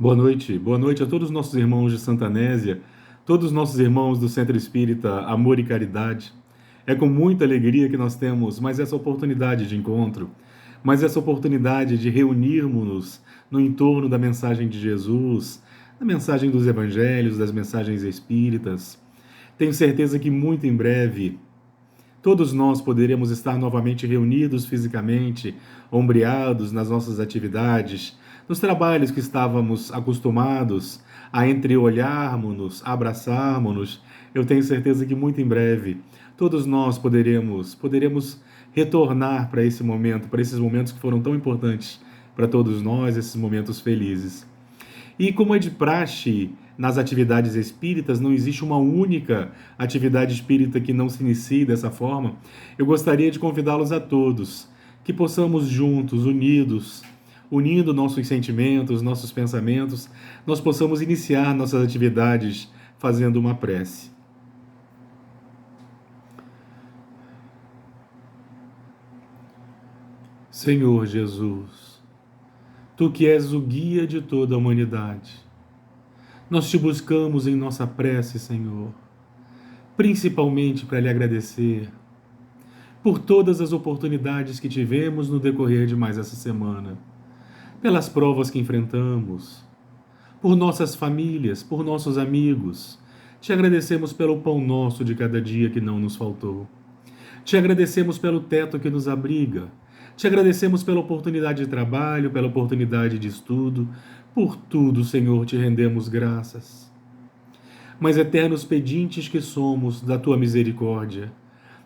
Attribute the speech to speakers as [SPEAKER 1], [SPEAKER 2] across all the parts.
[SPEAKER 1] Boa noite a todos os nossos irmãos de Santa Anésia, todos os nossos irmãos do Centro Espírita Amor e Caridade. É com muita alegria que nós temos mais essa oportunidade de encontro, mais essa oportunidade de reunirmos-nos no entorno da mensagem de Jesus, da mensagem dos Evangelhos, das mensagens espíritas. Tenho certeza que muito em breve todos nós poderemos estar novamente reunidos fisicamente, ombreados nas nossas atividades, nos trabalhos que estávamos acostumados a entreolharmos-nos, abraçarmos-nos. Eu tenho certeza que muito em breve todos nós poderemos retornar para esse momento, para esses momentos que foram tão importantes para todos nós, esses momentos felizes. E como é de praxe nas atividades espíritas, não existe uma única atividade espírita que não se inicie dessa forma, eu gostaria de convidá-los a todos que possamos juntos, unindo nossos sentimentos, nossos pensamentos, nós possamos iniciar nossas atividades fazendo uma prece. Senhor Jesus, Tu que és o guia de toda a humanidade, nós te buscamos em nossa prece, Senhor, principalmente para lhe agradecer por todas as oportunidades que tivemos no decorrer de mais essa semana, pelas provas que enfrentamos, por nossas famílias, por nossos amigos. Te agradecemos pelo pão nosso de cada dia que não nos faltou. Te agradecemos pelo teto que nos abriga. Te agradecemos pela oportunidade de trabalho, pela oportunidade de estudo. Por tudo, Senhor, te rendemos graças. Mas eternos pedintes que somos da tua misericórdia,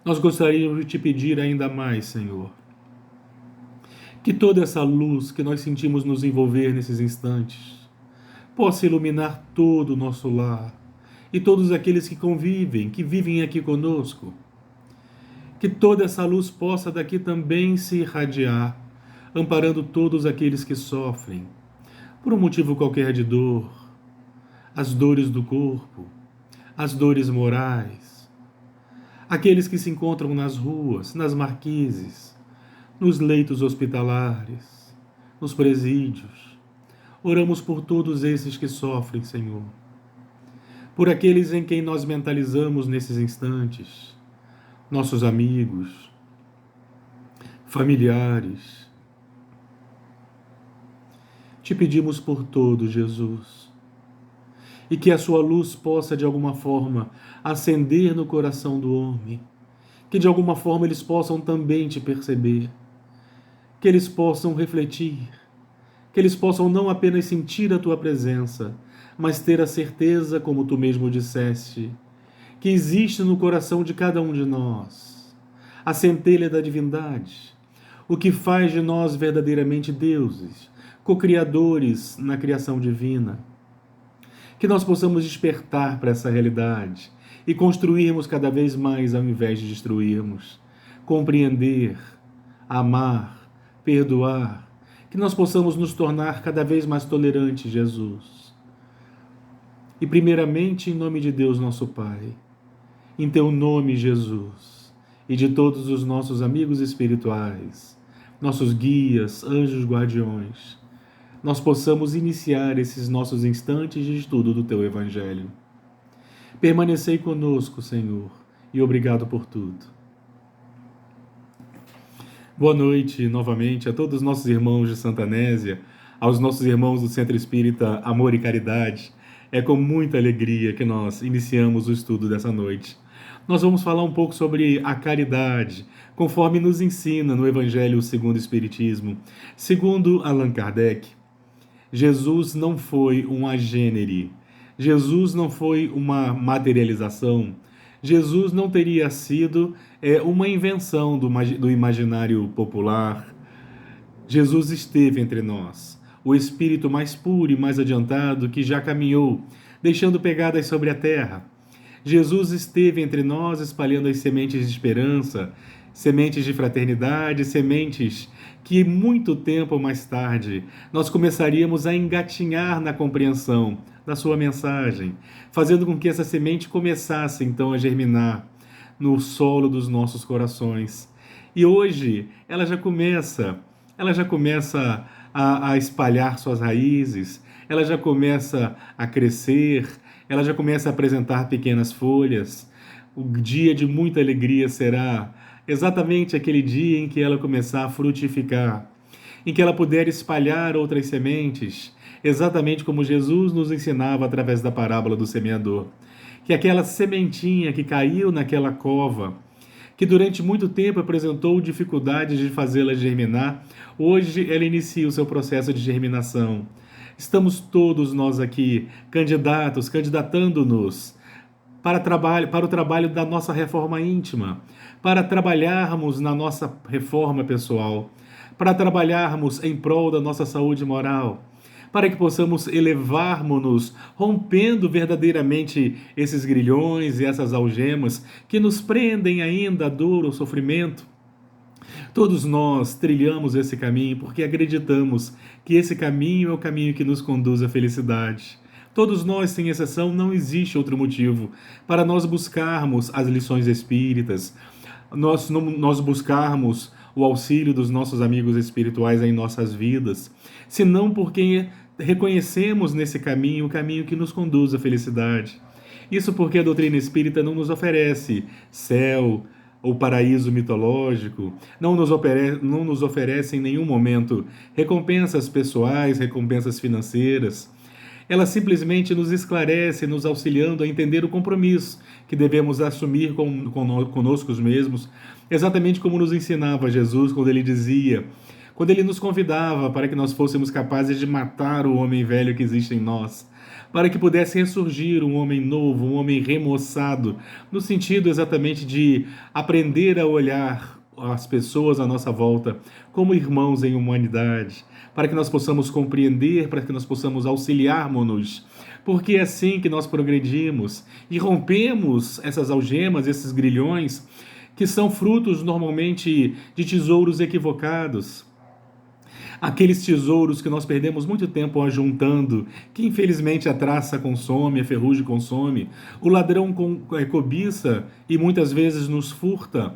[SPEAKER 1] nós gostaríamos de te pedir ainda mais, Senhor, que toda essa luz que nós sentimos nos envolver nesses instantes possa iluminar todo o nosso lar e todos aqueles que convivem, que vivem aqui conosco. Que toda essa luz possa daqui também se irradiar, amparando todos aqueles que sofrem, por um motivo qualquer de dor, as dores do corpo, as dores morais, aqueles que se encontram nas ruas, nas marquises, nos leitos hospitalares, nos presídios. Oramos por todos esses que sofrem, Senhor, por aqueles em quem nós mentalizamos nesses instantes, nossos amigos, familiares. Te pedimos por todos, Jesus, e que a sua luz possa de alguma forma acender no coração do homem, que de alguma forma eles possam também te perceber, que eles possam refletir, que eles possam não apenas sentir a tua presença, mas ter a certeza, como tu mesmo disseste, que existe no coração de cada um de nós a centelha da divindade, o que faz de nós verdadeiramente deuses, co-criadores na criação divina. Que nós possamos despertar para essa realidade e construirmos cada vez mais ao invés de destruirmos, compreender, amar, perdoar, que nós possamos nos tornar cada vez mais tolerantes, Jesus. E primeiramente em nome de Deus nosso Pai, em teu nome, Jesus, e de todos os nossos amigos espirituais, nossos guias, anjos guardiões, nós possamos iniciar esses nossos instantes de estudo do teu Evangelho. Permanecei conosco, Senhor, e obrigado por tudo. Boa noite novamente a todos os nossos irmãos de Santa Anésia, aos nossos irmãos do Centro Espírita Amor e Caridade. É com muita alegria que nós iniciamos o estudo dessa noite. Nós vamos falar um pouco sobre a caridade, conforme nos ensina no Evangelho segundo o Espiritismo. Segundo Allan Kardec, Jesus não foi um agênere, Jesus não foi uma materialização, Jesus não teria sido uma invenção do imaginário popular. Jesus esteve entre nós, o Espírito mais puro e mais adiantado que já caminhou, deixando pegadas sobre a terra. Jesus esteve entre nós espalhando as sementes de esperança, sementes de fraternidade, sementes que muito tempo mais tarde nós começaríamos a engatinhar na compreensão da sua mensagem, fazendo com que essa semente começasse então a germinar no solo dos nossos corações. E hoje ela já começa a espalhar suas raízes, ela já começa a crescer, ela já começa a apresentar pequenas folhas. O dia de muita alegria será exatamente aquele dia em que ela começar a frutificar, em que ela puder espalhar outras sementes, exatamente como Jesus nos ensinava através da parábola do semeador. Que aquela sementinha que caiu naquela cova, que durante muito tempo apresentou dificuldades de fazê-la germinar, hoje ela inicia o seu processo de germinação. Estamos todos nós aqui candidatando-nos para o trabalho da nossa reforma íntima, para trabalharmos na nossa reforma pessoal, para trabalharmos em prol da nossa saúde moral, para que possamos elevarmos-nos, rompendo verdadeiramente esses grilhões e essas algemas que nos prendem ainda à dor, ao sofrimento. Todos nós trilhamos esse caminho porque acreditamos que esse caminho é o caminho que nos conduz à felicidade. Todos nós, sem exceção, não existe outro motivo para nós buscarmos as lições espíritas, nós buscarmos o auxílio dos nossos amigos espirituais em nossas vidas, senão porque reconhecemos nesse caminho o caminho que nos conduz à felicidade. Isso porque a doutrina espírita não nos oferece céu ou paraíso mitológico, não nos oferece em nenhum momento recompensas pessoais, recompensas financeiras. Ela simplesmente nos esclarece, nos auxiliando a entender o compromisso que devemos assumir conosco mesmos, exatamente como nos ensinava Jesus quando ele nos convidava para que nós fôssemos capazes de matar o homem velho que existe em nós, para que pudesse ressurgir um homem novo, um homem remoçado, no sentido exatamente de aprender a olhar as pessoas à nossa volta como irmãos em humanidade, para que nós possamos compreender, para que nós possamos auxiliarmos-nos, porque é assim que nós progredimos e rompemos essas algemas, esses grilhões, que são frutos normalmente de tesouros equivocados. Aqueles tesouros que nós perdemos muito tempo ajuntando, que infelizmente a traça consome, a ferrugem consome, o ladrão cobiça e muitas vezes nos furta.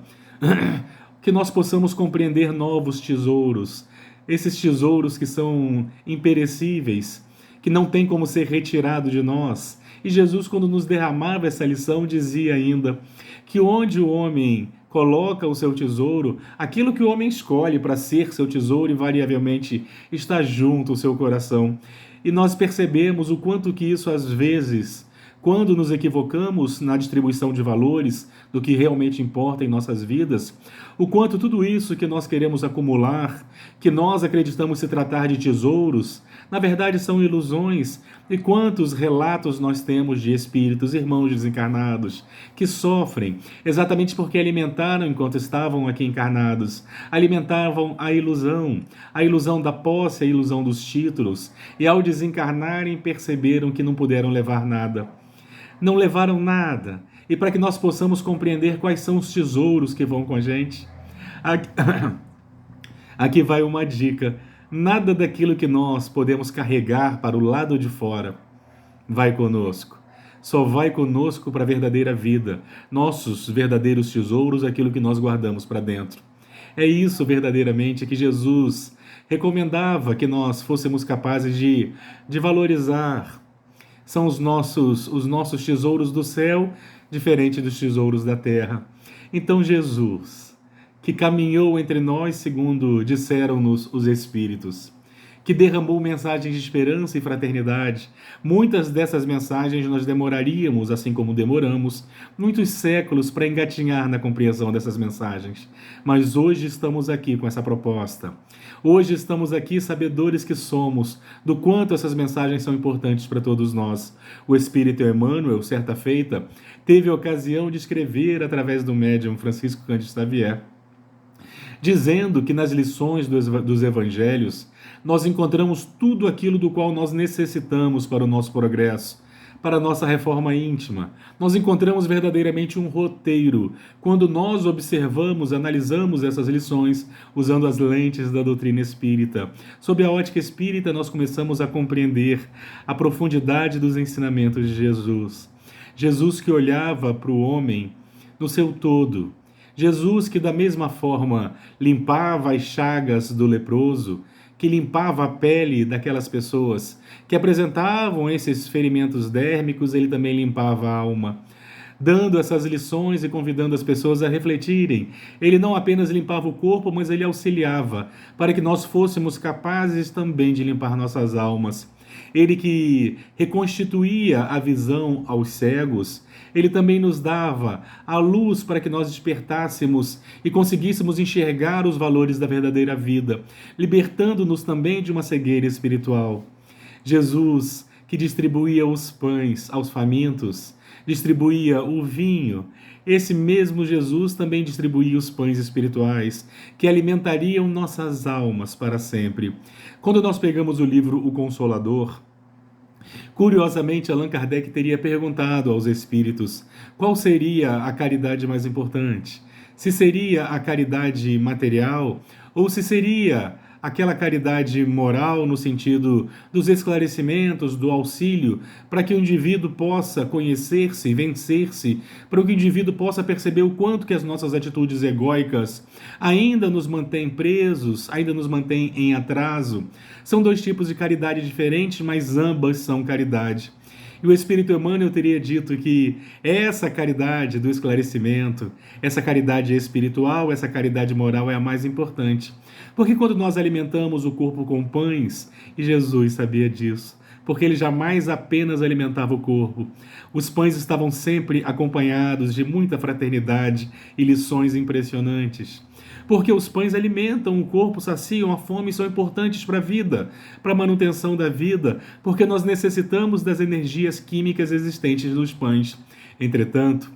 [SPEAKER 1] Que nós possamos compreender novos tesouros, esses tesouros que são imperecíveis, que não tem como ser retirado de nós. E Jesus, quando nos derramava essa lição, dizia ainda que onde o homem coloca o seu tesouro, aquilo que o homem escolhe para ser seu tesouro invariavelmente está junto ao seu coração. E nós percebemos o quanto que isso às vezes, quando nos equivocamos na distribuição de valores, do que realmente importa em nossas vidas, o quanto tudo isso que nós queremos acumular, que nós acreditamos se tratar de tesouros, na verdade são ilusões. E quantos relatos nós temos de espíritos, irmãos desencarnados, que sofrem exatamente porque alimentaram enquanto estavam aqui encarnados, alimentavam a ilusão da posse, a ilusão dos títulos, e ao desencarnarem perceberam que não puderam levar nada. Não levaram nada. E para que nós possamos compreender quais são os tesouros que vão com a gente, aqui vai uma dica. Nada daquilo que nós podemos carregar para o lado de fora vai conosco. Só vai conosco para a verdadeira vida. Nossos verdadeiros tesouros, aquilo que nós guardamos para dentro. É isso verdadeiramente que Jesus recomendava que nós fôssemos capazes de valorizar. São os nossos tesouros do céu, diferente dos tesouros da terra. Então Jesus, que caminhou entre nós segundo disseram-nos os Espíritos, que derramou mensagens de esperança e fraternidade. Muitas dessas mensagens nós demoraríamos, assim como demoramos, muitos séculos para engatinhar na compreensão dessas mensagens. Mas hoje estamos aqui com essa proposta. Hoje estamos aqui sabedores que somos, do quanto essas mensagens são importantes para todos nós. O Espírito Emmanuel, certa feita, teve a ocasião de escrever através do médium Francisco Cândido Xavier, dizendo que nas lições dos evangelhos nós encontramos tudo aquilo do qual nós necessitamos para o nosso progresso, para a nossa reforma íntima. Nós encontramos verdadeiramente um roteiro quando nós observamos, analisamos essas lições usando as lentes da doutrina espírita. Sob a ótica espírita, nós começamos a compreender a profundidade dos ensinamentos de Jesus. Jesus que olhava para o homem no seu todo. Jesus que da mesma forma limpava as chagas do leproso, que limpava a pele daquelas pessoas que apresentavam esses ferimentos dérmicos, ele também limpava a alma, dando essas lições e convidando as pessoas a refletirem. Ele não apenas limpava o corpo, mas ele auxiliava para que nós fôssemos capazes também de limpar nossas almas. Ele que reconstituía a visão aos cegos, ele também nos dava a luz para que nós despertássemos e conseguíssemos enxergar os valores da verdadeira vida, libertando-nos também de uma cegueira espiritual. Jesus, que distribuía os pães aos famintos, distribuía o vinho, esse mesmo Jesus também distribuía os pães espirituais, que alimentariam nossas almas para sempre. Quando nós pegamos o livro O Consolador, curiosamente, Allan Kardec teria perguntado aos espíritos qual seria a caridade mais importante. Se seria a caridade material ou se seria aquela caridade moral no sentido dos esclarecimentos, do auxílio, para que o indivíduo possa conhecer-se, vencer-se, para que o indivíduo possa perceber o quanto que as nossas atitudes egóicas ainda nos mantêm presos, ainda nos mantêm em atraso. São dois tipos de caridade diferentes, mas ambas são caridade. E o Espírito Emmanuel teria dito que essa caridade do esclarecimento, essa caridade espiritual, essa caridade moral é a mais importante. Porque quando nós alimentamos o corpo com pães, e Jesus sabia disso, porque ele jamais apenas alimentava o corpo, os pães estavam sempre acompanhados de muita fraternidade e lições impressionantes. Porque os pães alimentam o corpo, saciam a fome e são importantes para a vida, para a manutenção da vida, porque nós necessitamos das energias químicas existentes nos pães. Entretanto,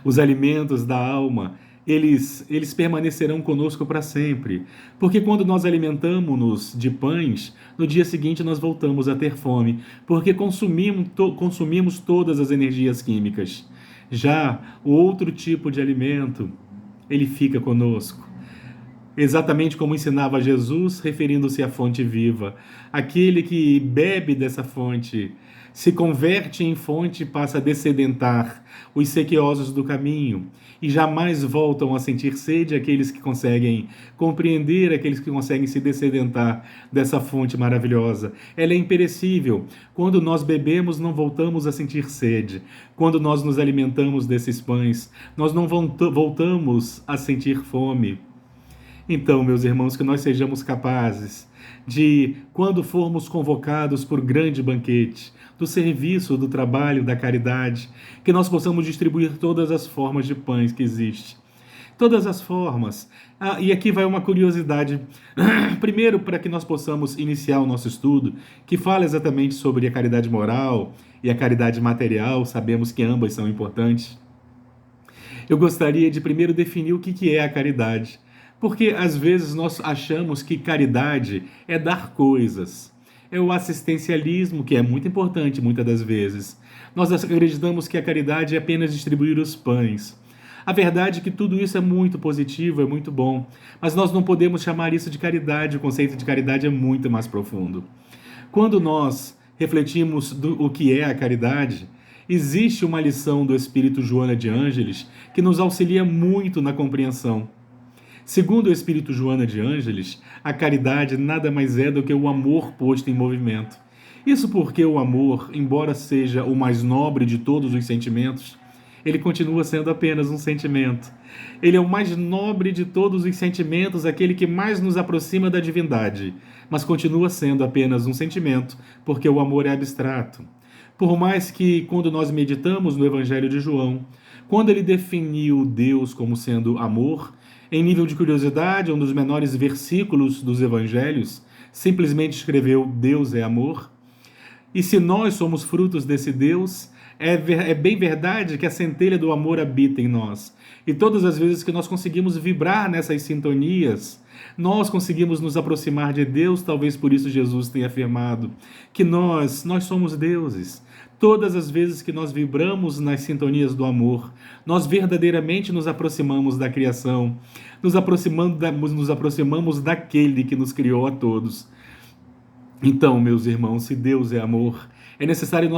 [SPEAKER 1] os alimentos da alma, eles permanecerão conosco para sempre, porque quando nós alimentamos-nos de pães, no dia seguinte nós voltamos a ter fome, porque consumimos todas as energias químicas. Já o outro tipo de alimento, ele fica conosco. Exatamente como ensinava Jesus, referindo-se à fonte viva. Aquele que bebe dessa fonte, se converte em fonte e passa a dessedentar os sequiosos do caminho, e jamais voltam a sentir sede aqueles que conseguem compreender, aqueles que conseguem se dessedentar dessa fonte maravilhosa. Ela é imperecível. Quando nós bebemos, não voltamos a sentir sede. Quando nós nos alimentamos desses pães, nós não voltamos a sentir fome. Então, meus irmãos, que nós sejamos capazes de, quando formos convocados por grande banquete, do serviço, do trabalho, da caridade, que nós possamos distribuir todas as formas de pães que existem. Todas as formas. E aqui vai uma curiosidade. Primeiro, para que nós possamos iniciar o nosso estudo, que fala exatamente sobre a caridade moral e a caridade material, sabemos que ambas são importantes. Eu gostaria de primeiro definir o que é a caridade. Porque às vezes nós achamos que caridade é dar coisas. É o assistencialismo, que é muito importante muitas das vezes. Nós acreditamos que a caridade é apenas distribuir os pães. A verdade é que tudo isso é muito positivo, é muito bom. Mas nós não podemos chamar isso de caridade, o conceito de caridade é muito mais profundo. Quando nós refletimos o que é a caridade, existe uma lição do Espírito Joana de Ângeles que nos auxilia muito na compreensão. Segundo o Espírito Joana de Ângeles, a caridade nada mais é do que o amor posto em movimento. Isso porque o amor, embora seja o mais nobre de todos os sentimentos, ele continua sendo apenas um sentimento. Ele é o mais nobre de todos os sentimentos, aquele que mais nos aproxima da divindade, mas continua sendo apenas um sentimento, porque o amor é abstrato. Por mais que, quando nós meditamos no Evangelho de João, quando ele definiu Deus como sendo amor, em nível de curiosidade, um dos menores versículos dos evangelhos simplesmente escreveu Deus é amor. E se nós somos frutos desse Deus, é bem verdade que a centelha do amor habita em nós. E todas as vezes que nós conseguimos vibrar nessas sintonias, nós conseguimos nos aproximar de Deus. Talvez por isso Jesus tenha afirmado que nós somos deuses. Todas as vezes que nós vibramos nas sintonias do amor, nós verdadeiramente nos aproximamos da criação, nos aproximamos daquele que nos criou a todos. Então, meus irmãos, se Deus é amor, é necessário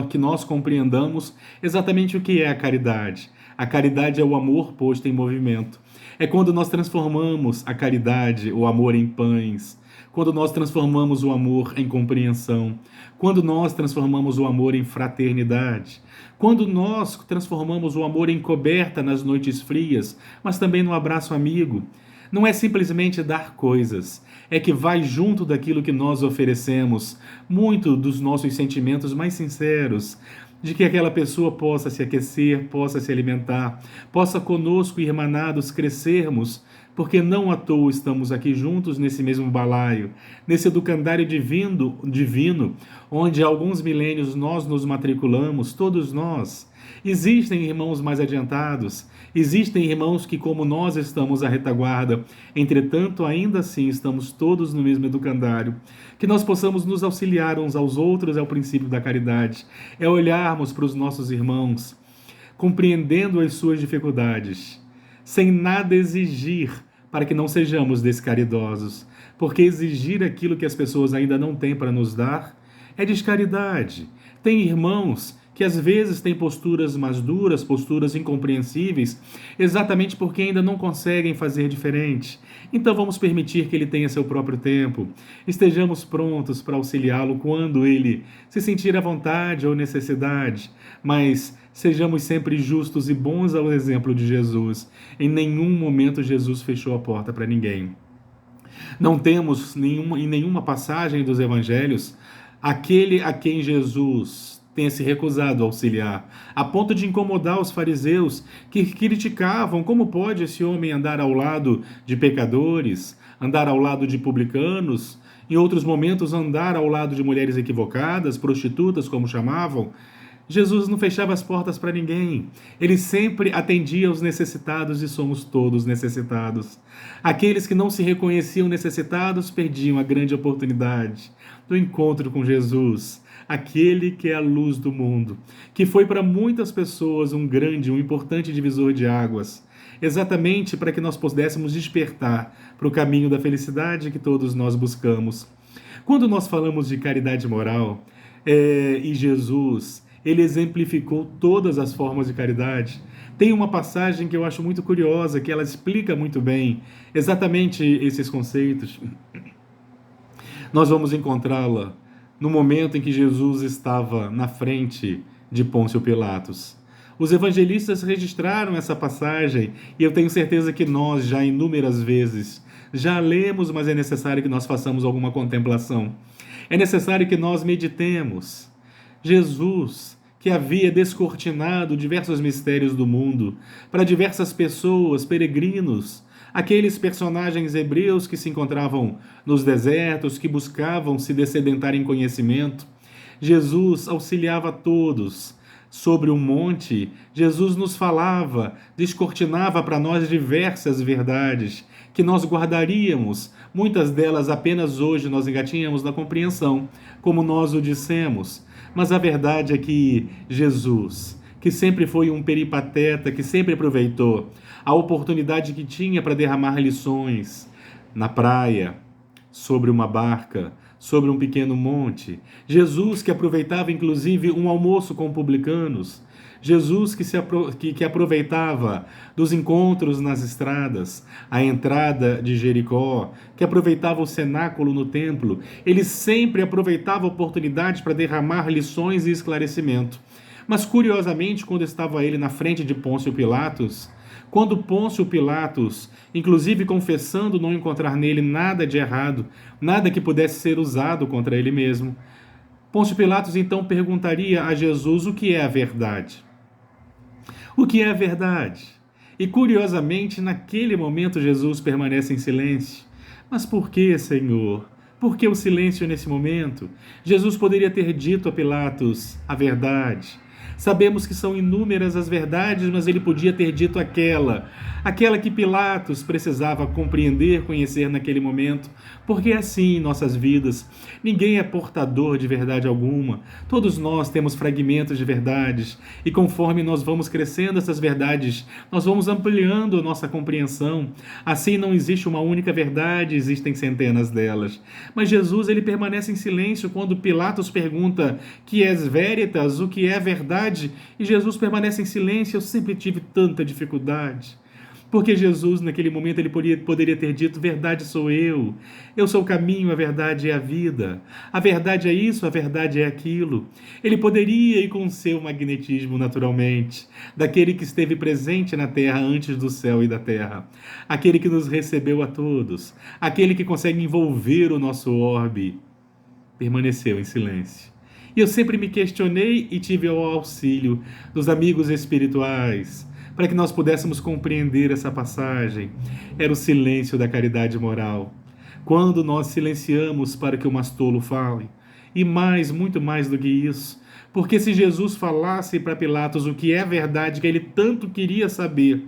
[SPEAKER 1] que nós compreendamos exatamente o que é a caridade. A caridade é o amor posto em movimento. É quando nós transformamos a caridade, o amor, em pães, quando nós transformamos o amor em compreensão, quando nós transformamos o amor em fraternidade, quando nós transformamos o amor em coberta nas noites frias, mas também no abraço amigo. Não é simplesmente dar coisas, é que vai junto daquilo que nós oferecemos, muito dos nossos sentimentos mais sinceros, de que aquela pessoa possa se aquecer, possa se alimentar, possa conosco, irmanados, crescermos, porque não à toa estamos aqui juntos nesse mesmo balaio, nesse educandário divino, onde há alguns milênios nós nos matriculamos, todos nós. Existem irmãos mais adiantados, existem irmãos que, como nós, estamos à retaguarda. Entretanto, ainda assim, estamos todos no mesmo educandário. Que nós possamos nos auxiliar uns aos outros é o princípio da caridade. É olharmos para os nossos irmãos, compreendendo as suas dificuldades, sem nada exigir, para que não sejamos descaridosos. Porque exigir aquilo que as pessoas ainda não têm para nos dar é descaridade. Tem irmãos que às vezes têm posturas mais duras, posturas incompreensíveis, exatamente porque ainda não conseguem fazer diferente. Então vamos permitir que ele tenha seu próprio tempo. Estejamos prontos para auxiliá-lo quando ele se sentir à vontade ou necessidade, mas sejamos sempre justos e bons ao exemplo de Jesus. Em nenhum momento Jesus fechou a porta para ninguém. Não temos em nenhuma passagem dos evangelhos aquele a quem Jesus tenha se recusado a auxiliar, a ponto de incomodar os fariseus que criticavam como pode esse homem andar ao lado de pecadores, andar ao lado de publicanos, em outros momentos andar ao lado de mulheres equivocadas, prostitutas, como chamavam. Jesus não fechava as portas para ninguém. Ele sempre atendia aos necessitados e somos todos necessitados. Aqueles que não se reconheciam necessitados perdiam a grande oportunidade do encontro com Jesus, aquele que é a luz do mundo, que foi para muitas pessoas um importante divisor de águas, exatamente para que nós pudéssemos despertar para o caminho da felicidade que todos nós buscamos. Quando nós falamos de caridade moral, e Jesus, ele exemplificou todas as formas de caridade. Tem uma passagem que eu acho muito curiosa, que ela explica muito bem exatamente esses conceitos. Nós vamos encontrá-la no momento em que Jesus estava na frente de Pôncio Pilatos. Os evangelistas registraram essa passagem e eu tenho certeza que nós já inúmeras vezes já lemos, mas é necessário que nós façamos alguma contemplação. É necessário que nós meditemos. Jesus, que havia descortinado diversos mistérios do mundo para diversas pessoas, peregrinos, aqueles personagens hebreus que se encontravam nos desertos, que buscavam se dessedentar em conhecimento. Jesus auxiliava todos. Sobre um monte, Jesus nos falava, descortinava para nós diversas verdades que nós guardaríamos, muitas delas apenas hoje nós engatinhamos na compreensão, como nós o dissemos. Mas a verdade é que Jesus, que sempre foi um peripateta, que sempre aproveitou a oportunidade que tinha para derramar lições na praia, sobre uma barca, sobre um pequeno monte. Jesus que aproveitava inclusive um almoço com publicanos. Jesus que aproveitava dos encontros nas estradas, a entrada de Jericó, que aproveitava o cenáculo no templo. Ele sempre aproveitava a oportunidade para derramar lições e esclarecimento. Mas, curiosamente, quando estava ele na frente de Pôncio Pilatos, quando Pôncio Pilatos, inclusive confessando não encontrar nele nada de errado, nada que pudesse ser usado contra ele mesmo, Pôncio Pilatos então perguntaria a Jesus o que é a verdade. O que é a verdade? E curiosamente, naquele momento, Jesus permanece em silêncio. Mas por que, Senhor? Por que o silêncio nesse momento? Jesus poderia ter dito a Pilatos a verdade. Sabemos que são inúmeras as verdades, mas ele podia ter dito aquela aquela que Pilatos precisava compreender, conhecer naquele momento, porque é assim em nossas vidas. Ninguém é portador de verdade alguma. Todos nós temos fragmentos de verdades, e conforme nós vamos crescendo essas verdades, nós vamos ampliando a nossa compreensão. Assim não existe uma única verdade, existem centenas delas. Mas Jesus, ele permanece em silêncio quando Pilatos pergunta: que és veritas, o que é verdade? E Jesus permanece em silêncio. Eu sempre tive tanta dificuldade. Porque Jesus, naquele momento, ele poderia ter dito: verdade sou eu sou o caminho, a verdade é a vida, a verdade é isso, a verdade é aquilo. Ele poderia ir com seu magnetismo naturalmente, daquele que esteve presente na terra antes do céu e da terra, aquele que nos recebeu a todos, aquele que consegue envolver o nosso orbe, permaneceu em silêncio. E eu sempre me questionei e tive o auxílio dos amigos espirituais, para que nós pudéssemos compreender essa passagem. Era o silêncio da caridade moral. Quando nós silenciamos para que o mastolo fale, e mais, muito mais do que isso, porque se Jesus falasse para Pilatos o que é verdade que ele tanto queria saber,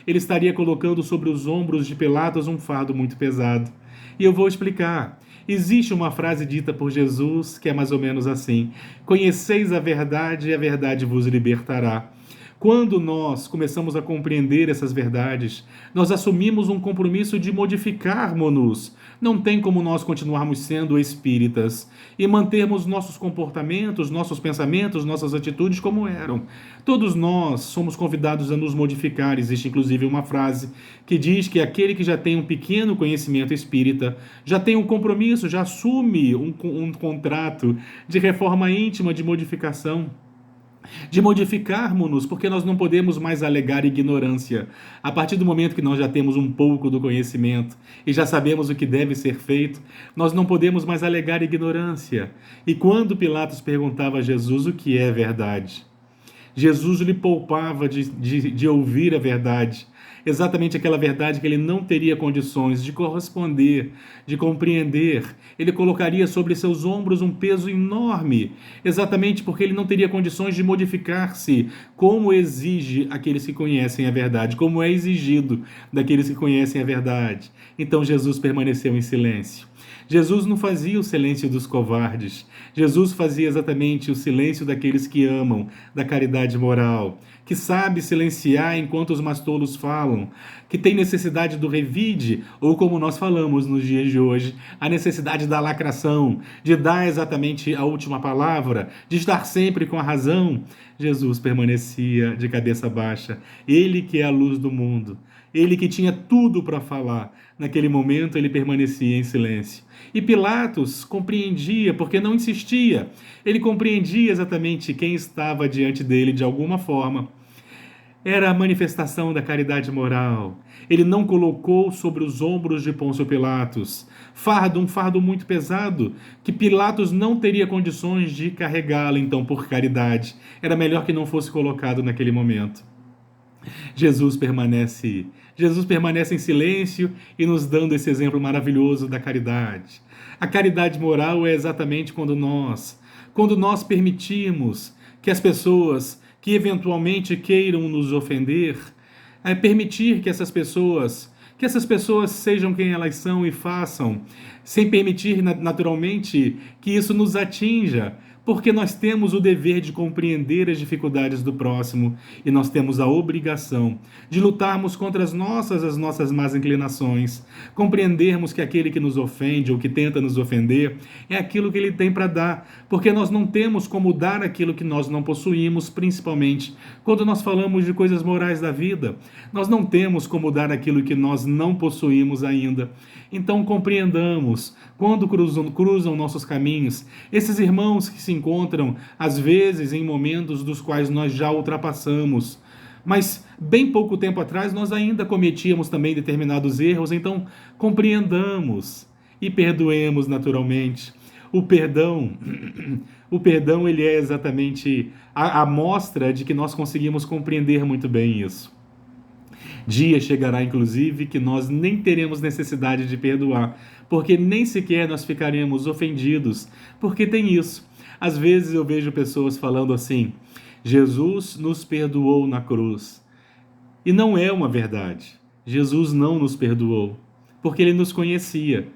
[SPEAKER 1] ele estaria colocando sobre os ombros de Pilatos um fardo muito pesado. E eu vou explicar. Existe uma frase dita por Jesus que é mais ou menos assim: conheceis a verdade e a verdade vos libertará. Quando nós começamos a compreender essas verdades, nós assumimos um compromisso de modificarmos-nos. Não tem como nós continuarmos sendo espíritas e mantermos nossos comportamentos, nossos pensamentos, nossas atitudes como eram. Todos nós somos convidados a nos modificar. Existe inclusive uma frase que diz que aquele que já tem um pequeno conhecimento espírita, já tem um compromisso, já assume um contrato de reforma íntima, de modificação, de modificarmos-nos, porque nós não podemos mais alegar ignorância. A partir do momento que nós já temos um pouco do conhecimento e já sabemos o que deve ser feito, nós não podemos mais alegar ignorância. E quando Pilatos perguntava a Jesus o que é verdade, Jesus lhe poupava de ouvir a verdade, exatamente aquela verdade que ele não teria condições de corresponder, de compreender. Ele colocaria sobre seus ombros um peso enorme, exatamente porque ele não teria condições de modificar-se, como exige aqueles que conhecem a verdade, como é exigido daqueles que conhecem a verdade. Então Jesus permaneceu em silêncio. Jesus não fazia o silêncio dos covardes. Jesus fazia exatamente o silêncio daqueles que amam, da caridade moral, que sabe silenciar enquanto os mastolos falam, que tem necessidade do revide, ou como nós falamos nos dias de hoje, a necessidade da lacração, de dar exatamente a última palavra, de estar sempre com a razão. Jesus permanecia de cabeça baixa, ele que é a luz do mundo, ele que tinha tudo para falar. Naquele momento ele permanecia em silêncio. E Pilatos compreendia, porque não insistia. Ele compreendia exatamente quem estava diante dele de alguma forma. Era a manifestação da caridade moral. Ele não colocou sobre os ombros de Pôncio Pilatos um fardo muito pesado, que Pilatos não teria condições de carregá-lo, então, por caridade. Era melhor que não fosse colocado naquele momento. Jesus permanece em silêncio e nos dando esse exemplo maravilhoso da caridade. A caridade moral é exatamente quando nós permitimos que as pessoas que eventualmente queiram nos ofender, permitir que essas pessoas sejam quem elas são e façam, sem permitir naturalmente que isso nos atinja, porque nós temos o dever de compreender as dificuldades do próximo e nós temos a obrigação de lutarmos contra as nossas más inclinações, compreendermos que aquele que nos ofende ou que tenta nos ofender é aquilo que ele tem para dar, porque nós não temos como dar aquilo que nós não possuímos, principalmente quando nós falamos de coisas morais da vida. Nós não temos como dar aquilo que nós não possuímos ainda. Então compreendamos, quando cruzam nossos caminhos, esses irmãos que se encontram, às vezes, em momentos dos quais nós já ultrapassamos, mas bem pouco tempo atrás nós ainda cometíamos também determinados erros, então compreendamos e perdoemos naturalmente. O perdão ele é exatamente a mostra de que nós conseguimos compreender muito bem isso. Dia chegará, inclusive, que nós nem teremos necessidade de perdoar, porque nem sequer nós ficaremos ofendidos, porque tem isso. Às vezes eu vejo pessoas falando assim: Jesus nos perdoou na cruz. E não é uma verdade. Jesus não nos perdoou, porque ele nos conhecia,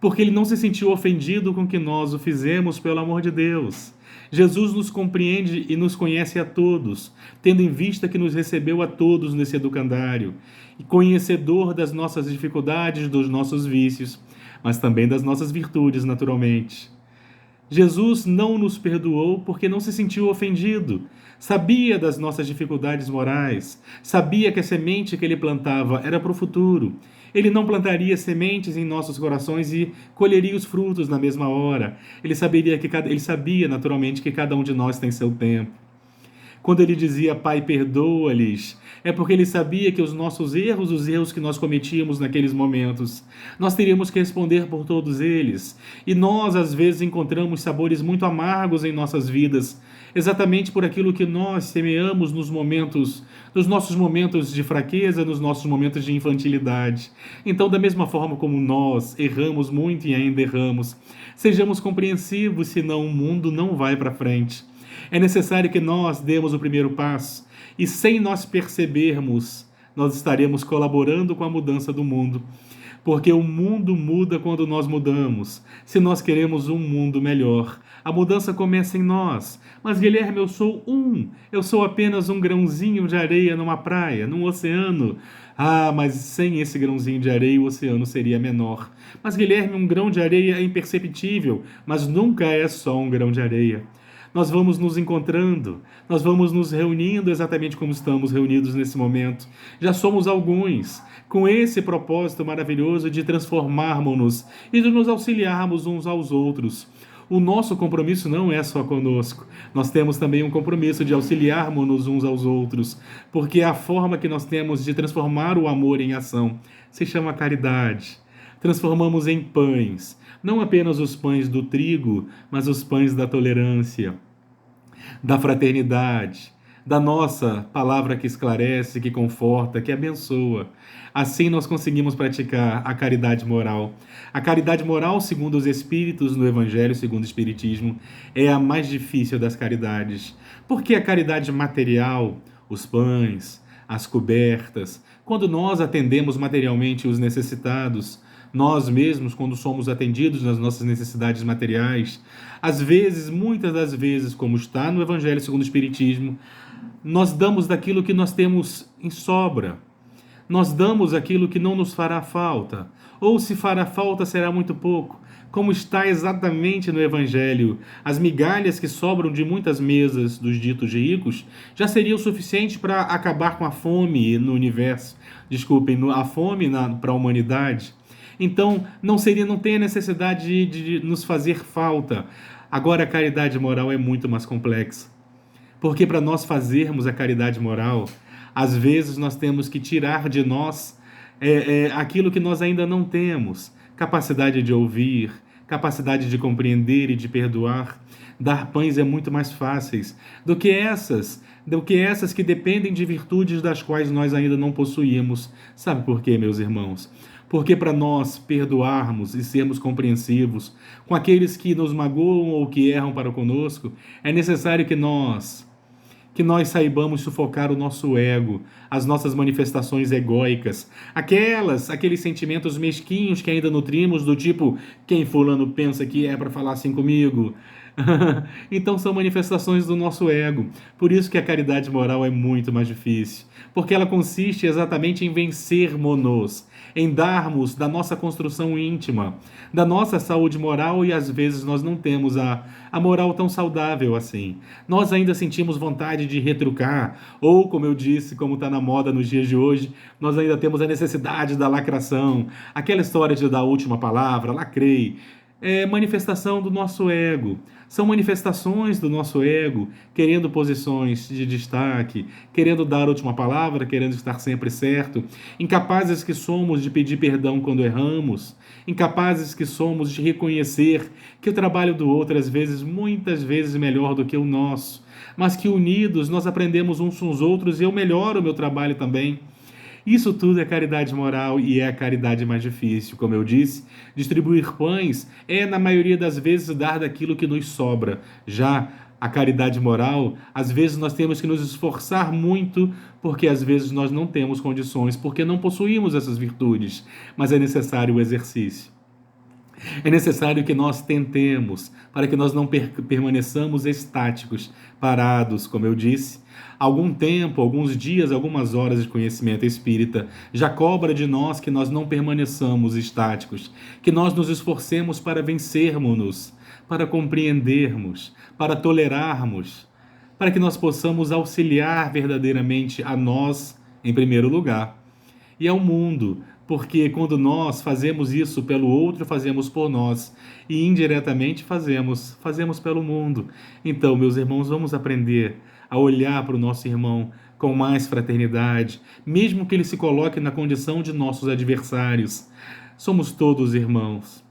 [SPEAKER 1] porque ele não se sentiu ofendido com que nós o fizemos pelo amor de Deus. Jesus nos compreende e nos conhece a todos, tendo em vista que nos recebeu a todos nesse educandário, e conhecedor das nossas dificuldades, dos nossos vícios, mas também das nossas virtudes, naturalmente. Jesus não nos perdoou porque não se sentiu ofendido. Sabia das nossas dificuldades morais, sabia que a semente que ele plantava era para o futuro. Ele não plantaria sementes em nossos corações e colheria os frutos na mesma hora. Ele sabia naturalmente que cada um de nós tem seu tempo. Quando ele dizia, Pai, perdoa-lhes, é porque ele sabia que os nossos erros, os erros que nós cometíamos naqueles momentos, nós teríamos que responder por todos eles. E nós, às vezes, encontramos sabores muito amargos em nossas vidas, exatamente por aquilo que nós semeamos nos nossos momentos de fraqueza, nos nossos momentos de infantilidade. Então, da mesma forma como nós erramos muito e ainda erramos, sejamos compreensivos, senão o mundo não vai para frente. É necessário que nós demos o primeiro passo e, sem nós percebermos, nós estaremos colaborando com a mudança do mundo. Porque o mundo muda quando nós mudamos. Se nós queremos um mundo melhor, a mudança começa em nós. Mas, Guilherme, eu sou apenas um grãozinho de areia numa praia, num oceano. Ah, mas sem esse grãozinho de areia o oceano seria menor. Mas, Guilherme, um grão de areia é imperceptível, mas nunca é só um grão de areia. Nós vamos nos encontrando, nós vamos nos reunindo exatamente como estamos reunidos nesse momento. Já somos alguns, com esse propósito maravilhoso de transformarmos-nos e de nos auxiliarmos uns aos outros. O nosso compromisso não é só conosco, nós temos também um compromisso de auxiliarmos-nos uns aos outros, porque a forma que nós temos de transformar o amor em ação se chama caridade. Transformamos em pães, não apenas os pães do trigo, mas os pães da tolerância, da fraternidade, da nossa palavra que esclarece, que conforta, que abençoa. Assim nós conseguimos praticar a caridade moral. A caridade moral, segundo os Espíritos no Evangelho, segundo o Espiritismo, é a mais difícil das caridades. Porque a caridade material, os pães, as cobertas, quando nós atendemos materialmente os necessitados, nós mesmos, quando somos atendidos nas nossas necessidades materiais, às vezes, muitas das vezes, como está no Evangelho segundo o Espiritismo, nós damos daquilo que nós temos em sobra. Nós damos aquilo que não nos fará falta, ou se fará falta será muito pouco, como está exatamente no Evangelho. As migalhas que sobram de muitas mesas dos ditos ricos já seriam suficientes para acabar com a fome no universo. Desculpem, a fome para a humanidade. Então, não tem a necessidade de nos fazer falta. Agora, a caridade moral é muito mais complexa. Porque para nós fazermos a caridade moral, às vezes nós temos que tirar de nós aquilo que nós ainda não temos. Capacidade de ouvir, capacidade de compreender e de perdoar. Dar pães é muito mais fáceis do que essas que dependem de virtudes das quais nós ainda não possuímos. Sabe por quê, meus irmãos? Porque para nós perdoarmos e sermos compreensivos com aqueles que nos magoam ou que erram para conosco, é necessário que nós saibamos sufocar o nosso ego, as nossas manifestações egóicas, aqueles sentimentos mesquinhos que ainda nutrimos, do tipo, quem fulano pensa que é para falar assim comigo? Então são manifestações do nosso ego. Por isso que a caridade moral é muito mais difícil, porque ela consiste exatamente em vencermos-nos, em darmos da nossa construção íntima, da nossa saúde moral, e às vezes nós não temos a moral tão saudável assim. Nós ainda sentimos vontade de retrucar, ou, como eu disse, como está na moda nos dias de hoje, nós ainda temos a necessidade da lacração, aquela história de dar a última palavra, lacrei. É manifestação do nosso ego. São manifestações do nosso ego, querendo posições de destaque, querendo dar a última palavra, querendo estar sempre certo, incapazes que somos de pedir perdão quando erramos, incapazes que somos de reconhecer que o trabalho do outro, às vezes, muitas vezes melhor do que o nosso, mas que unidos nós aprendemos uns com os outros e eu melhoro o meu trabalho também. Isso tudo é caridade moral e é a caridade mais difícil. Como eu disse, distribuir pães é, na maioria das vezes, dar daquilo que nos sobra. Já A caridade moral, às vezes nós temos que nos esforçar muito, porque às vezes nós não temos condições, porque não possuímos essas virtudes, mas é necessário o exercício. É necessário que nós tentemos, para que nós não permaneçamos estáticos, parados, como eu disse. Algum tempo, alguns dias, algumas horas de conhecimento espírita já cobra de nós que nós não permaneçamos estáticos, que nós nos esforcemos para vencermos-nos, para compreendermos, para tolerarmos, para que nós possamos auxiliar verdadeiramente a nós, em primeiro lugar, e ao mundo, porque quando nós fazemos isso pelo outro, fazemos por nós, e indiretamente fazemos pelo mundo. Então, meus irmãos, vamos aprender a olhar para o nosso irmão com mais fraternidade, mesmo que ele se coloque na condição de nossos adversários. Somos todos irmãos.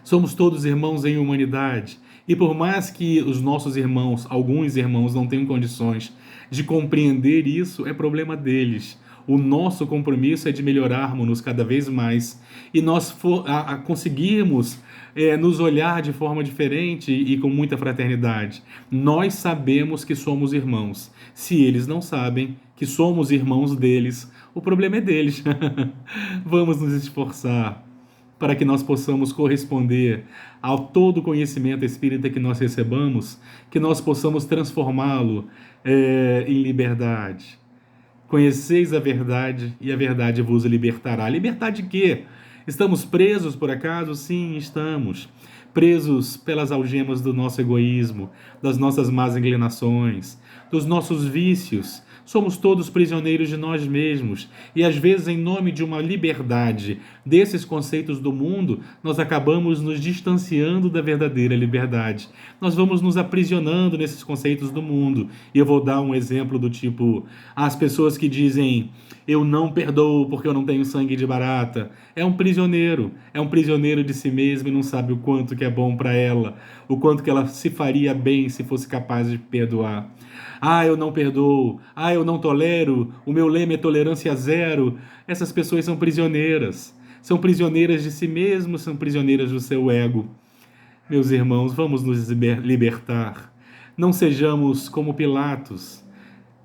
[SPEAKER 1] Somos todos irmãos em humanidade. E por mais que os nossos irmãos, alguns irmãos, não tenham condições de compreender isso, é problema deles. O nosso compromisso é de melhorarmos-nos cada vez mais e nós conseguirmos nos olhar de forma diferente e com muita fraternidade. Nós sabemos que somos irmãos. Se eles não sabem que somos irmãos deles, o problema é deles. Vamos nos esforçar para que nós possamos corresponder ao todo o conhecimento espírita que nós recebamos, que nós possamos transformá-lo em liberdade. Conheceis a verdade e a verdade vos libertará. Libertar de quê? Estamos presos por acaso? Sim, estamos. Presos pelas algemas do nosso egoísmo, das nossas más inclinações, dos nossos vícios. Somos todos prisioneiros de nós mesmos e às vezes em nome de uma liberdade desses conceitos do mundo, nós acabamos nos distanciando da verdadeira liberdade. Nós vamos nos aprisionando nesses conceitos do mundo. E eu vou dar um exemplo do tipo, as pessoas que dizem, eu não perdoo porque eu não tenho sangue de barata. É um prisioneiro de si mesmo e não sabe o quanto que é bom para ela, o quanto que ela se faria bem se fosse capaz de perdoar. Ah, eu não perdoo. Ah, eu não tolero. O meu lema é tolerância zero. Essas pessoas são prisioneiras. São prisioneiras de si mesmas, são prisioneiras do seu ego. Meus irmãos, vamos nos libertar. Não sejamos como Pilatos,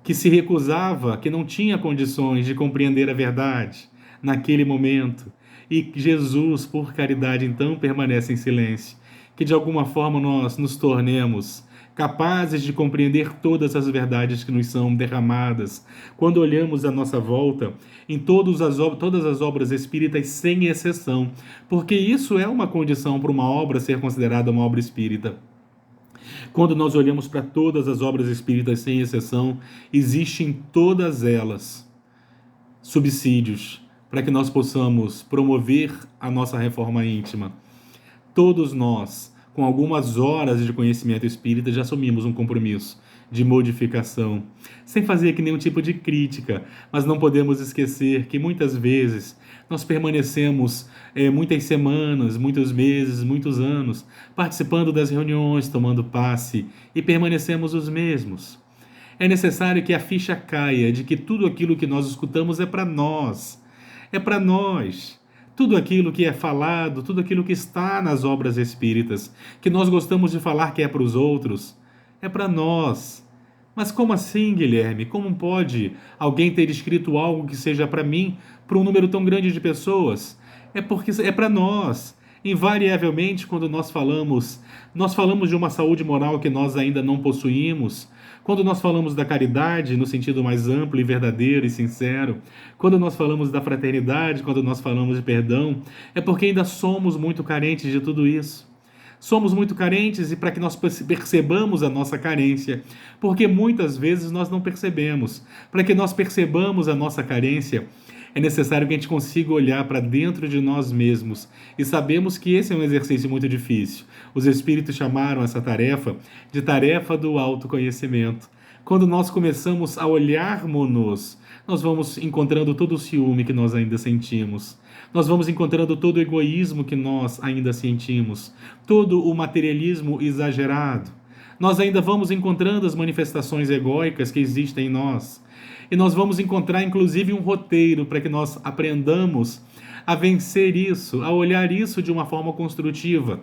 [SPEAKER 1] que se recusava, que não tinha condições de compreender a verdade naquele momento. E Jesus, por caridade, então, permanece em silêncio. Que de alguma forma nós nos tornemos capazes de compreender todas as verdades que nos são derramadas, quando olhamos à nossa volta, em todas as obras espíritas, sem exceção, porque isso é uma condição para uma obra ser considerada uma obra espírita. Quando nós olhamos para todas as obras espíritas, sem exceção, existem em todas elas subsídios para que nós possamos promover a nossa reforma íntima. Todos nós, com algumas horas de conhecimento espírita, já assumimos um compromisso de modificação, sem fazer aqui nenhum tipo de crítica, mas não podemos esquecer que muitas vezes nós permanecemos muitas semanas, muitos meses, muitos anos, participando das reuniões, tomando passe, e permanecemos os mesmos. É necessário que a ficha caia de que tudo aquilo que nós escutamos é para nós, é para nós. Tudo aquilo que é falado, tudo aquilo que está nas obras espíritas, que nós gostamos de falar que é para os outros, é para nós. Mas como assim, Guilherme? Como pode alguém ter escrito algo que seja para mim, para um número tão grande de pessoas? É porque é para nós. Invariavelmente, quando nós falamos de uma saúde moral que nós ainda não possuímos. Quando nós falamos da caridade no sentido mais amplo e verdadeiro e sincero, quando nós falamos da fraternidade, quando nós falamos de perdão, é porque ainda somos muito carentes de tudo isso. Somos muito carentes e para que nós percebamos a nossa carência, porque muitas vezes nós não percebemos. Para que nós percebamos a nossa carência, é necessário que a gente consiga olhar para dentro de nós mesmos. E sabemos que esse é um exercício muito difícil. Os Espíritos chamaram essa tarefa de tarefa do autoconhecimento. Quando nós começamos a olharmos-nos, nós vamos encontrando todo o ciúme que nós ainda sentimos. Nós vamos encontrando todo o egoísmo que nós ainda sentimos. Todo o materialismo exagerado. Nós ainda vamos encontrando as manifestações egóicas que existem em nós. E nós vamos encontrar, inclusive, um roteiro para que nós aprendamos a vencer isso, a olhar isso de uma forma construtiva.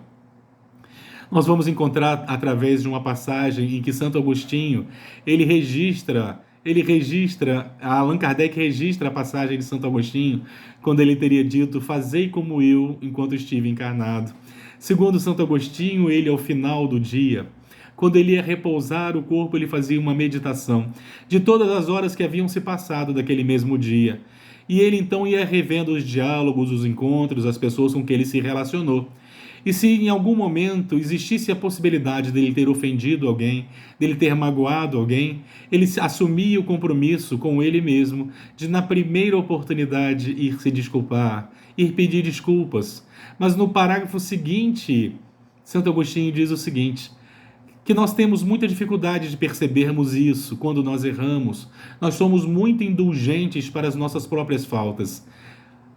[SPEAKER 1] Nós vamos encontrar através de uma passagem em que Santo Agostinho, Allan Kardec registra a passagem de Santo Agostinho, quando ele teria dito: fazei como eu enquanto estive encarnado. Segundo Santo Agostinho, ele ao final do dia, quando ele ia repousar o corpo, ele fazia uma meditação de todas as horas que haviam se passado daquele mesmo dia. E ele então ia revendo os diálogos, os encontros, as pessoas com que ele se relacionou. E se em algum momento existisse a possibilidade dele ter ofendido alguém, dele ter magoado alguém, ele assumia o compromisso com ele mesmo de, na primeira oportunidade, ir se desculpar, ir pedir desculpas. Mas no parágrafo seguinte, Santo Agostinho diz o seguinte: que nós temos muita dificuldade de percebermos isso quando nós erramos. Nós somos muito indulgentes para as nossas próprias faltas.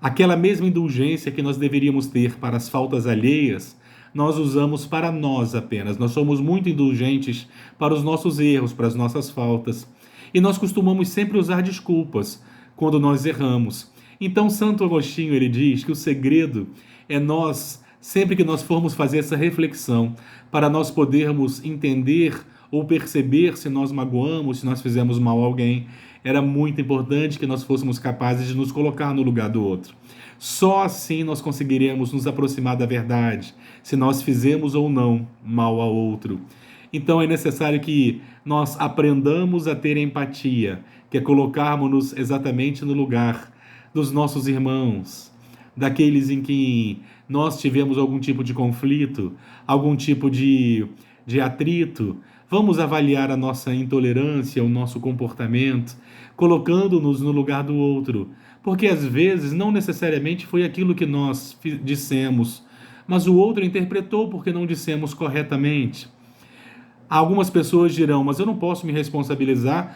[SPEAKER 1] Aquela mesma indulgência que nós deveríamos ter para as faltas alheias, nós usamos para nós apenas. Nós somos muito indulgentes para os nossos erros, para as nossas faltas. E nós costumamos sempre usar desculpas quando nós erramos. Então, Santo Agostinho, ele diz que o segredo é nós, sempre que nós formos fazer essa reflexão, para nós podermos entender ou perceber se nós magoamos, se nós fizemos mal a alguém, era muito importante que nós fôssemos capazes de nos colocar no lugar do outro. Só assim nós conseguiremos nos aproximar da verdade, se nós fizemos ou não mal ao outro. Então é necessário que nós aprendamos a ter empatia, que é colocarmos-nos exatamente no lugar dos nossos irmãos, daqueles em que nós tivemos algum tipo de conflito, algum tipo de atrito. Vamos avaliar a nossa intolerância, o nosso comportamento, colocando-nos no lugar do outro. Porque às vezes não necessariamente foi aquilo que nós dissemos, mas o outro interpretou porque não dissemos corretamente. Algumas pessoas dirão: mas eu não posso me responsabilizar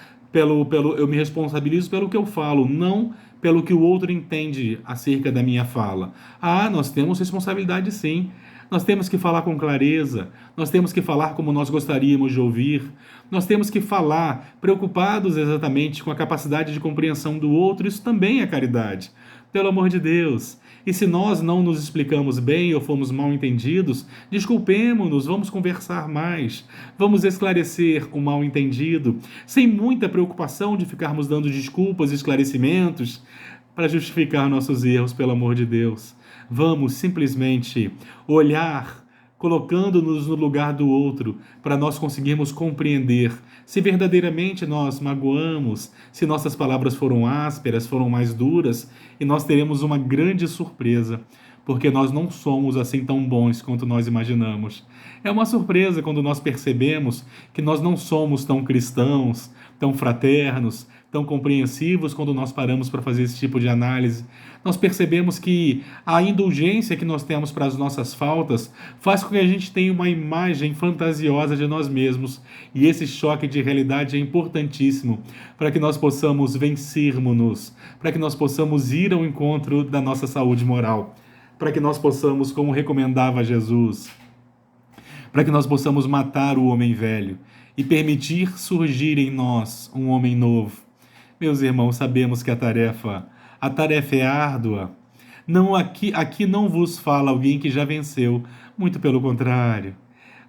[SPEAKER 1] eu me responsabilizo pelo que eu falo, não pelo que o outro entende acerca da minha fala. Ah, nós temos responsabilidade sim. Nós temos que falar com clareza, nós temos que falar como nós gostaríamos de ouvir, nós temos que falar preocupados exatamente com a capacidade de compreensão do outro. Isso também é caridade, pelo amor de Deus. E se nós não nos explicamos bem ou fomos mal entendidos, desculpemo-nos, vamos conversar mais, vamos esclarecer o mal entendido, sem muita preocupação de ficarmos dando desculpas e esclarecimentos para justificar nossos erros, pelo amor de Deus. Vamos simplesmente olhar, colocando-nos no lugar do outro, para nós conseguirmos compreender se verdadeiramente nós magoamos, se nossas palavras foram ásperas, foram mais duras, e nós teremos uma grande surpresa, porque nós não somos assim tão bons quanto nós imaginamos. É uma surpresa quando nós percebemos que nós não somos tão cristãos, tão fraternos, tão compreensivos. Quando nós paramos para fazer esse tipo de análise, nós percebemos que a indulgência que nós temos para as nossas faltas faz com que a gente tenha uma imagem fantasiosa de nós mesmos, e esse choque de realidade é importantíssimo para que nós possamos vencermos-nos, para que nós possamos ir ao encontro da nossa saúde moral, para que nós possamos, como recomendava Jesus, para que nós possamos matar o homem velho e permitir surgir em nós um homem novo. Meus irmãos, sabemos que a tarefa é árdua. Não, aqui não vos fala alguém que já venceu, muito pelo contrário.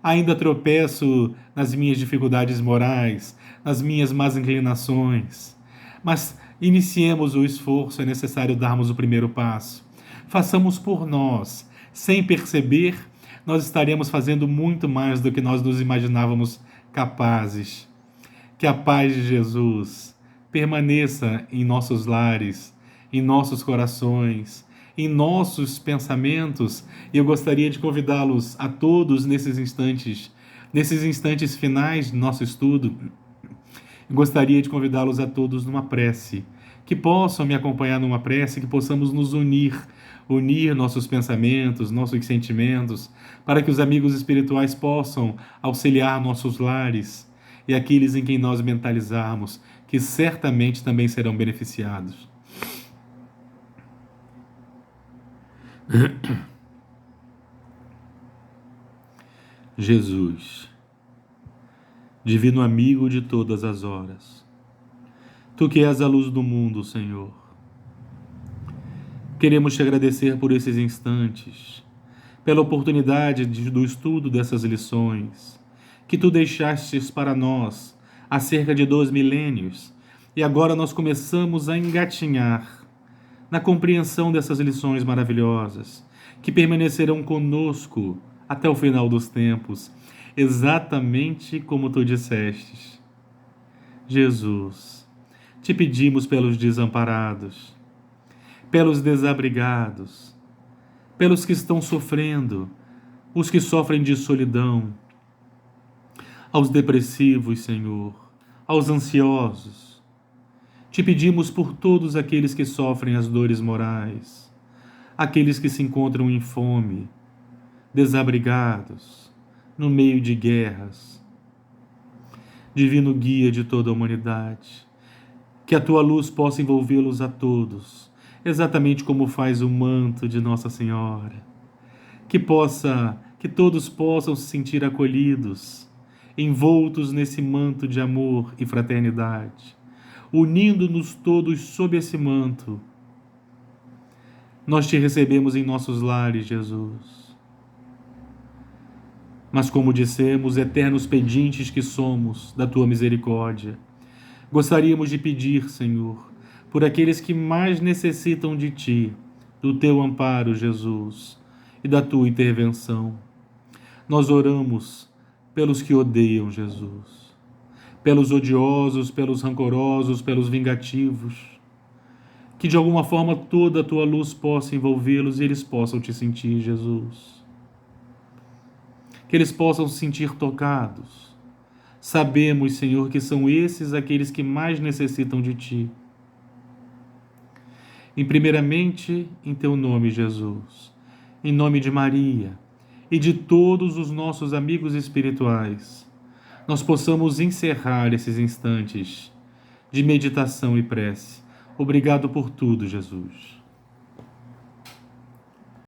[SPEAKER 1] Ainda tropeço nas minhas dificuldades morais, nas minhas más inclinações. Mas iniciemos o esforço, é necessário darmos o primeiro passo. Façamos por nós, sem perceber, nós estaremos fazendo muito mais do que nós nos imaginávamos capazes. Que a paz de Jesus permaneça em nossos lares, em nossos corações, em nossos pensamentos. E eu gostaria de convidá-los a todos nesses instantes finais do nosso estudo. Eu gostaria de convidá-los a todos numa prece, que possam me acompanhar numa prece, que possamos nos unir nossos pensamentos, nossos sentimentos, para que os amigos espirituais possam auxiliar nossos lares e aqueles em quem nós mentalizarmos, que certamente também serão beneficiados. Jesus, divino amigo de todas as horas, Tu que és a luz do mundo, Senhor, queremos te agradecer por esses instantes, pela oportunidade do estudo dessas lições, que tu deixastes para nós há cerca de 2 milênios, e agora nós começamos a engatinhar na compreensão dessas lições maravilhosas, que permanecerão conosco até o final dos tempos, exatamente como tu dissestes. Jesus, te pedimos pelos desamparados, pelos desabrigados, pelos que estão sofrendo, os que sofrem de solidão, aos depressivos, Senhor, aos ansiosos. Te pedimos por todos aqueles que sofrem as dores morais, aqueles que se encontram em fome, desabrigados, no meio de guerras. Divino guia de toda a humanidade, que a tua luz possa envolvê-los a todos, exatamente como faz o manto de Nossa Senhora. Que todos possam se sentir acolhidos, envoltos nesse manto de amor e fraternidade, unindo-nos todos sob esse manto. Nós te recebemos em nossos lares, Jesus. Mas, como dissemos, eternos pedintes que somos da tua misericórdia, gostaríamos de pedir, Senhor, por aqueles que mais necessitam de ti, do teu amparo, Jesus, e da tua intervenção. Nós oramos pelos que odeiam Jesus, pelos odiosos, pelos rancorosos, pelos vingativos, que de alguma forma toda a tua luz possa envolvê-los e eles possam te sentir, Jesus. Que eles possam se sentir tocados. Sabemos, Senhor, que são esses aqueles que mais necessitam de ti. E primeiramente, em teu nome, Jesus, em nome de Maria e de todos os nossos amigos espirituais, nós possamos encerrar esses instantes de meditação e prece. Obrigado por tudo, Jesus.